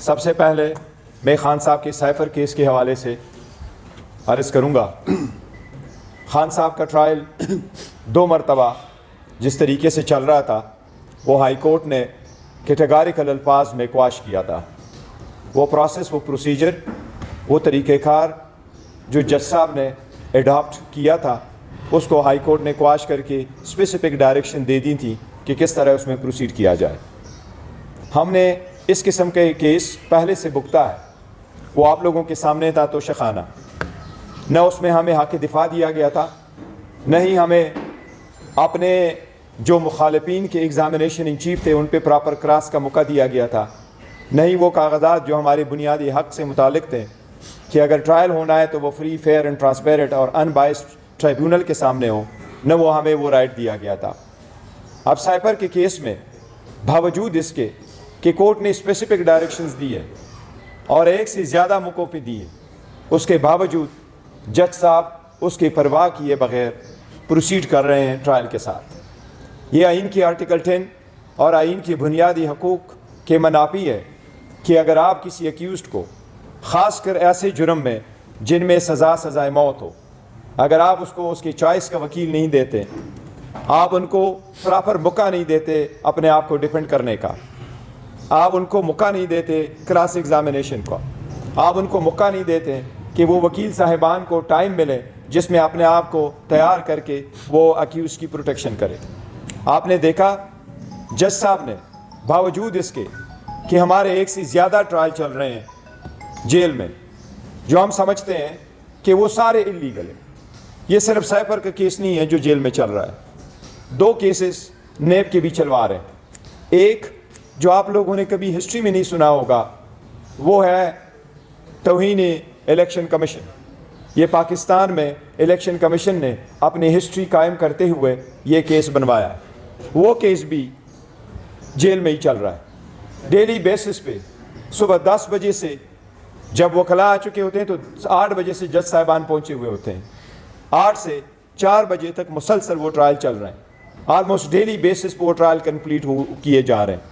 سب سے پہلے میں خان صاحب کے سائفر کیس کے حوالے سے عرض کروں گا. خان صاحب کا ٹرائل 2 مرتبہ جس طریقے سے چل رہا تھا وہ ہائی کورٹ نے کیٹیگوریکل الفاظ میں قواش کیا تھا. وہ پروسیس، وہ پروسیجر، وہ طریقہ کار جو جج صاحب نے ایڈاپٹ کیا تھا اس کو ہائی کورٹ نے قواش کر کے اسپیسیفک ڈائریکشن دے دی تھی کہ کس طرح اس میں پروسیڈ کیا جائے. ہم نے اس قسم کے کیس پہلے سے بھگتا ہے. وہ آپ لوگوں کے سامنے تھا تو شخانہ نہ اس میں ہمیں حق دفاع دیا گیا تھا، نہ ہی ہمیں اپنے جو مخالفین کے ایگزامینیشن ان چیف تھے ان پہ پراپر کراس کا موقع دیا گیا تھا، نہ ہی وہ کاغذات جو ہمارے بنیادی حق سے متعلق تھے کہ اگر ٹرائل ہونا ہے تو وہ فری، فیئر اینڈ ٹرانسپیرنٹ اور ان بائسڈ ٹرائیبیونل کے سامنے ہو، نہ وہ ہمیں وہ رائٹ دیا گیا تھا. اب سائفر کے کیس میں باوجود اس کے کہ کورٹ نے اسپیسیفک ڈائریکشنز دی ہے اور ایک سے زیادہ موقعوں پہ دی ہے، اس کے باوجود جج صاحب اس کی پرواہ کیے بغیر پروسیڈ کر رہے ہیں ٹرائل کے ساتھ. یہ آئین کی آرٹیکل 10 اور آئین کی بنیادی حقوق کے منافی ہے کہ اگر آپ کسی ایکیوزڈ کو، خاص کر ایسے جرم میں جن میں سزائے موت ہو، اگر آپ اس کو اس کی چوائس کا وکیل نہیں دیتے، آپ ان کو پراپر موقع نہیں دیتے اپنے آپ کو ڈیفینڈ کرنے کا، آپ ان کو موقع نہیں دیتے کراس ایگزامینیشن کا، آپ ان کو موقع نہیں دیتے کہ وہ وکیل صاحبان کو ٹائم ملے جس میں اپنے آپ کو تیار کر کے وہ اکیوز کی پروٹیکشن کرے. آپ نے دیکھا جج صاحب نے باوجود اس کے کہ ہمارے ایک سے زیادہ ٹرائل چل رہے ہیں جیل میں جو ہم سمجھتے ہیں کہ وہ سارے انلیگل ہیں. یہ صرف سائفر کا کیس نہیں ہے جو جیل میں چل رہا ہے، 2 کیسز نیب کے بھی چلوا رہے ہیں. ایک جو آپ لوگوں نے کبھی ہسٹری میں نہیں سنا ہوگا وہ ہے توہین الیکشن کمیشن. یہ پاکستان میں الیکشن کمیشن نے اپنی ہسٹری قائم کرتے ہوئے یہ کیس بنوایا ہے. وہ کیس بھی جیل میں ہی چل رہا ہے. ڈیلی بیسس پہ صبح 10 بجے سے جب وکلاء آ چکے ہوتے ہیں تو 8 بجے سے جج صاحبان پہنچے ہوئے ہوتے ہیں، 8 سے 4 بجے تک مسلسل وہ ٹرائل چل رہے ہیں. آلموسٹ ڈیلی بیسس پہ وہ ٹرائل کمپلیٹ کیے جا رہے ہیں.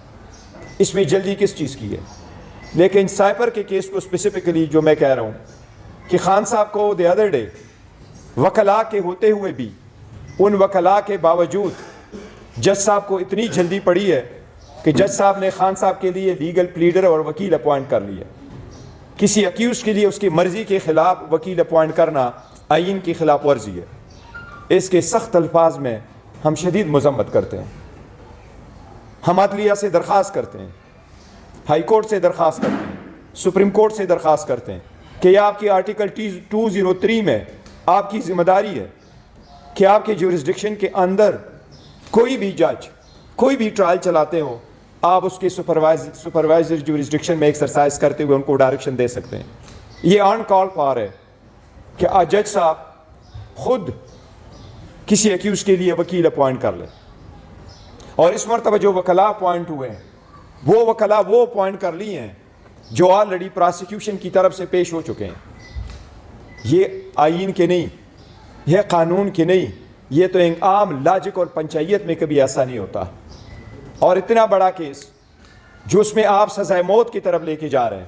اس میں جلدی کس چیز کی ہے؟ لیکن سائفر کے کیس کو اسپیسیفکلی جو میں کہہ رہا ہوں کہ خان صاحب کو دی ادر ڈے وکلاء کے ہوتے ہوئے بھی، ان وکلاء کے باوجود جج صاحب کو اتنی جلدی پڑی ہے کہ جج صاحب نے خان صاحب کے لیے لیگل پلیڈر اور وکیل اپوائنٹ کر لیا. کسی اکیوز کے لیے اس کی مرضی کے خلاف وکیل اپوائنٹ کرنا آئین کی خلاف ورزی ہے. اس کے سخت الفاظ میں ہم شدید مذمت کرتے ہیں. ہم عدلیہ سے درخواست کرتے ہیں، ہائی کورٹ سے درخواست کرتے ہیں، سپریم کورٹ سے درخواست کرتے ہیں کہ یہ آپ کی آرٹیکل 203 میں آپ کی ذمہ داری ہے کہ آپ کے جورسڈکشن کے اندر کوئی بھی جج کوئی بھی ٹرائل چلاتے ہو، آپ اس کے سپروائزر جورسڈکشن میں ایکسرسائز کرتے ہوئے ان کو ڈائریکشن دے سکتے ہیں. یہ آن کال فار ہے کہ جج صاحب خود کسی ایکیوز کے لیے وکیل اپوائنٹ کر لیں. اور اس مرتبہ جو وکلاء اپوائنٹ ہوئے ہیں وہ وکلاء وہ اپوائنٹ کر لی ہیں جو آلریڈی پراسیکیوشن کی طرف سے پیش ہو چکے ہیں. یہ آئین کے نہیں، یہ قانون کے نہیں، یہ تو ایک عام لاجک اور پنچایت میں کبھی ایسا نہیں ہوتا. اور اتنا بڑا کیس جو اس میں آپ سزائے موت کی طرف لے کے جا رہے ہیں،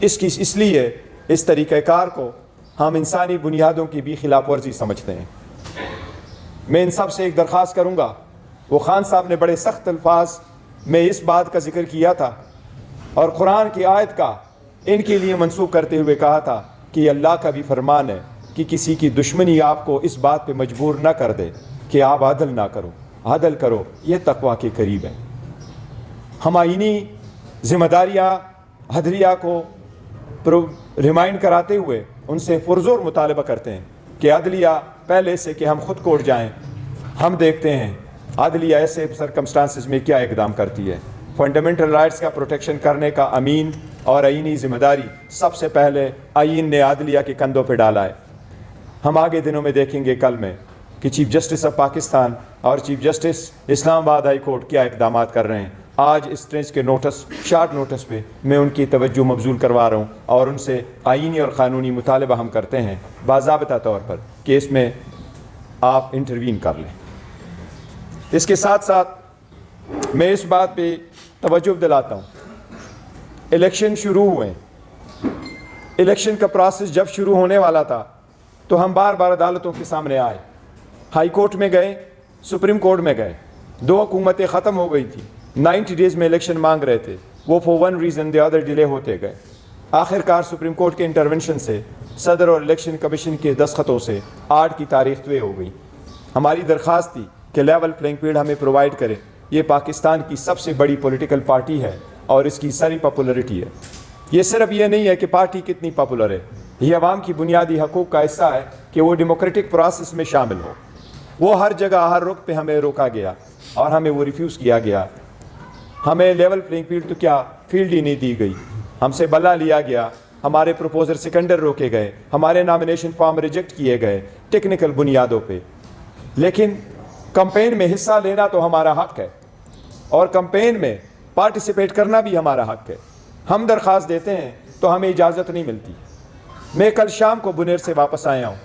اس لیے اس طریقہ کار کو ہم انسانی بنیادوں کی بھی خلاف ورزی سمجھتے ہیں. میں ان سب سے ایک درخواست کروں گا. وہ خان صاحب نے بڑے سخت الفاظ میں اس بات کا ذکر کیا تھا اور قرآن کی آیت کا ان کے لیے منسوخ کرتے ہوئے کہا تھا کہ یہ اللہ کا بھی فرمان ہے کہ کسی کی دشمنی آپ کو اس بات پہ مجبور نہ کر دے کہ آپ عدل نہ کرو، عدل کرو، یہ تقویٰ کے قریب ہے. ہم آئینی ذمہ داریاں عدلیہ کو ریمائنڈ کراتے ہوئے ان سے پرزور مطالبہ کرتے ہیں کہ عدلیہ پہلے سے کہ ہم خود کوٹ جائیں، ہم دیکھتے ہیں عدلیہ ایسے سرکمسٹانسز میں کیا اقدام کرتی ہے. فنڈامنٹل رائٹس کا پروٹیکشن کرنے کا امین اور آئینی ذمہ داری سب سے پہلے آئین نے عدلیہ کے کندھوں پہ ڈالا ہے. ہم آگے دنوں میں دیکھیں گے کل میں کہ چیف جسٹس آف پاکستان اور چیف جسٹس اسلام آباد ہائی کورٹ کیا اقدامات کر رہے ہیں. آج اس طرح کے شارٹ نوٹس پہ میں ان کی توجہ مبذول کروا رہا ہوں اور ان سے آئینی اور قانونی مطالبہ ہم کرتے ہیں باضابطہ طور پر کہ اس میں آپ انٹروین کر لیں. اس کے ساتھ ساتھ میں اس بات پہ توجہ دلاتا ہوں इलेक्शन शुरू हुए, इलेक्शन का प्रोसेस जब शुरू होने वाला था तो हम बार बार अदालतों के सामने आए, हाई कोर्ट में गए, सुप्रीम कोर्ट में गए, 2 हुकूमतें ख़त्म हो गई थी, 90 डेज़ में इलेक्शन मांग रहे थे, वो for one reason the other delay होते गए। आखिरकार सुप्रीम कोर्ट के इंटरवेंशन से सदर और इलेक्शन कमीशन के दस्तखतों से 8 की तारीख तय हो गई। हमारी दरख्वास्त थी कि लेवल प्लेइंग फील्ड हमें प्रोवाइड करे। ये पाकिस्तान की सबसे बड़ी पॉलिटिकल पार्टी है और इसकी सारी पॉपुलरिटी है। ये सिर्फ ये नहीं है कि पार्टी कितनी पॉपुलर है, ये अवाम की बुनियादी हकूक़ का हिस्सा है कि वो डेमोक्रेटिक प्रोसेस में शामिल हो। वो हर जगह हर रुख पे हमें रोका गया और हमें वो रिफ्यूज़ किया गया। हमें लेवल प्लेइंग फील्ड तो क्या फील्ड ही नहीं दी गई, हमसे बदला लिया गया, हमारे प्रपोजर सेकेंडर रोके गए, हमारे नॉमिनेशन फॉर्म रिजेक्ट किए गए टेक्निकल बुनियादों पे। लेकिन कैंपेन में हिस्सा लेना तो हमारा हक है और कैंपेन में पार्टिसिपेट करना भी हमारा हक है। हम दरख्वास्त देते हैं तो हमें इजाज़त नहीं मिलती। मैं कल शाम को बुनेर से वापस आया हूँ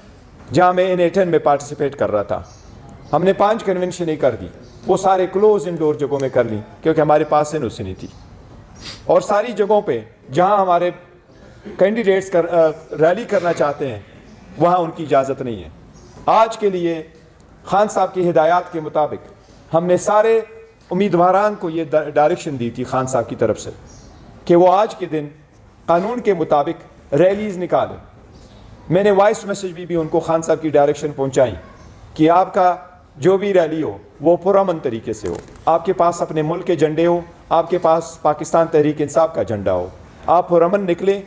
जहाँ मैं N18 में पार्टिसिपेट कर रहा था। हमने 5 कन्वेंशन ही कर दी, वो सारे क्लोज इंडोर जगहों में कर ली क्योंकि हमारे पास एनओसी नहीं थी। और सारी जगहों पे जहाँ हमारे कैंडिडेट्स रैली करना चाहते हैं वहाँ उनकी इजाज़त नहीं है। आज के लिए खान साहब की हिदायत के मुताबिक हमने सारे उम्मीदवारान को ये डायरेक्शन दी थी खान साहब की तरफ से कि वो आज के दिन कानून के मुताबिक रैलीज़ निकालें। मैंने वॉइस मैसेज भी उनको खान साहब की डायरेक्शन पहुँचाई कि आपका जो भी रैली हो वो पुरअमन तरीके से हो, आपके पास अपने मुल्क के झंडे हो, आपके पास पाकिस्तान तहरीक इंसाफ का झंडा हो, आप पुरअमन निकलें,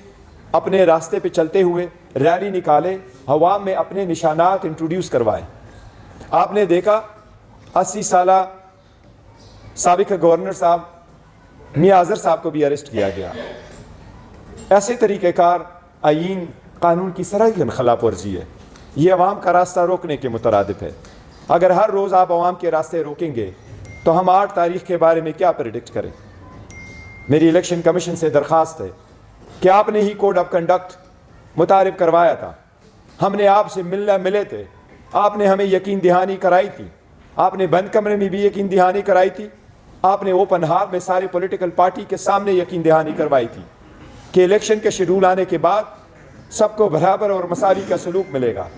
अपने रास्ते पे चलते हुए रैली निकालें, हवा में अपने निशानात इंट्रोड्यूस करवाएं। आपने देखा 80 साला साबिक गवर्नर साहब मियां अजहर साहब को भी अरेस्ट किया गया। ऐसे तरीक़ेकार आईन कानून की सराहन खिलाफ वर्जी है। ये अवाम का रास्ता रोकने के मुतरादिफ है। अगर हर रोज़ आप अवाम के रास्ते रोकेंगे तो हम 8 तारीख के बारे में क्या प्रेडिक्ट करें। मेरी इलेक्शन कमीशन से दरख्वास्त है कि आपने ही कोड ऑफ कंडक्ट मुतारिफ करवाया था, हमने आपसे मिले थे, आपने हमें यकीन दहानी कराई थी, आपने बंद कमरे में भी यकीन दहानी कराई थी, आपने ओपन हाल में सारी पॉलिटिकल पार्टी के सामने यकीन दहानी करवाई थी कि इलेक्शन के शेड्यूल आने के बाद सबको बराबर और मसावी का सलूक मिलेगा।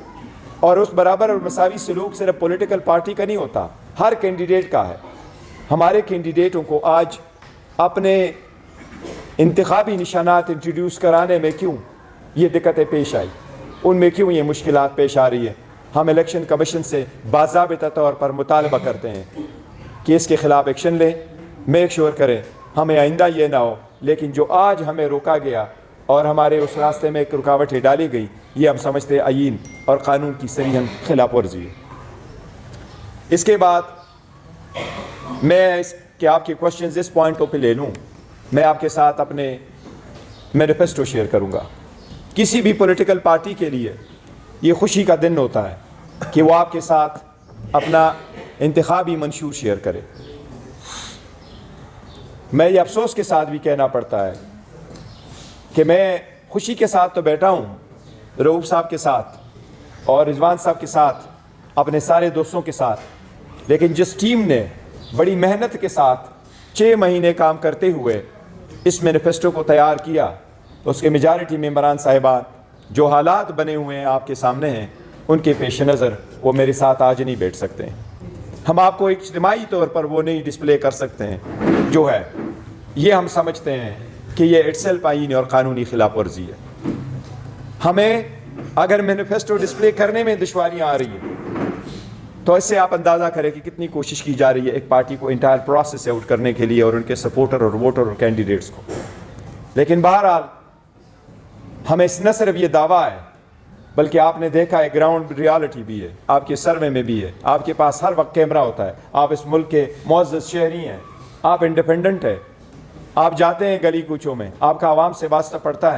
और उस बराबर और मसावी सलूक सिर्फ पॉलिटिकल पार्टी का नहीं होता, हर कैंडिडेट का है। हमारे कैंडिडेटों को आज अपने इंतखाबी निशानात इंट्रोड्यूस कराने में क्यों ये दिक्कतें पेश आई, उनमें क्यों ये मुश्किलात पेश आ रही है। हम इलेक्शन कमीशन से बाज़ाबिता तौर पर मुतालबा करते हैं कि इसके ख़िलाफ़ एक्शन लें, मेक श्योर करें हमें आइंदा ये ना हो। लेकिन जो आज हमें रोका गया और हमारे उस रास्ते में एक रुकावटें डाली गई, ये हम समझते हैं आईन और कानून की सरीहन खिलाफ वर्जी है। इसके बाद मैं कि आपके क्वेश्चंस इस पॉइंटों पे ले लूँ, मैं आपके साथ अपने मैनिफेस्टो शेयर करूँगा। किसी भी पॉलिटिकल पार्टी के लिए ये खुशी का दिन होता है कि वो आपके साथ अपना इंतखाबी मंशूर शेयर करे। मैं ये अफसोस के साथ भी कहना पड़ता है कि मैं खुशी के साथ तो बैठा हूँ रऊफ साहब के साथ और रिजवान साहब के साथ, अपने सारे दोस्तों के साथ, लेकिन जिस टीम ने बड़ी मेहनत के साथ 6 महीने काम करते हुए इस मैनिफेस्टो को तैयार किया, उसके मेजॉरिटी मेंबरान साहिबान जो हालात बने हुए हैं आपके सामने हैं, उनके पेश नज़र वो मेरे साथ आज नहीं बैठ सकते हैं। हम आपको इज्तिमाई तौर पर वो नहीं डिस्प्ले कर सकते हैं जो है, ये हम समझते हैं कि ये इटसेल्फ आईनी और कानूनी खिलाफ वर्जी है। हमें अगर मैनिफेस्टो डिस्प्ले करने में दुश्वारियाँ आ रही हैं तो इससे आप अंदाज़ा करें कि कितनी कोशिश की जा रही है एक पार्टी को इंटायर प्रोसेस से आउट करने के लिए और उनके सपोर्टर और वोटर और कैंडिडेट्स को। लेकिन बहरहाल हमें न सिर्फ ये दावा है बल्कि आपने देखा है ग्राउंड रियलिटी भी है, आपके सर्वे में भी है, आपके पास हर वक्त कैमरा होता है, आप इस मुल्क के मुअज़्ज़ज़ शहरी हैं, आप इंडिपेंडेंट हैं, आप जाते हैं गली कूचों में, आपका आवाम से वास्ता पड़ता है।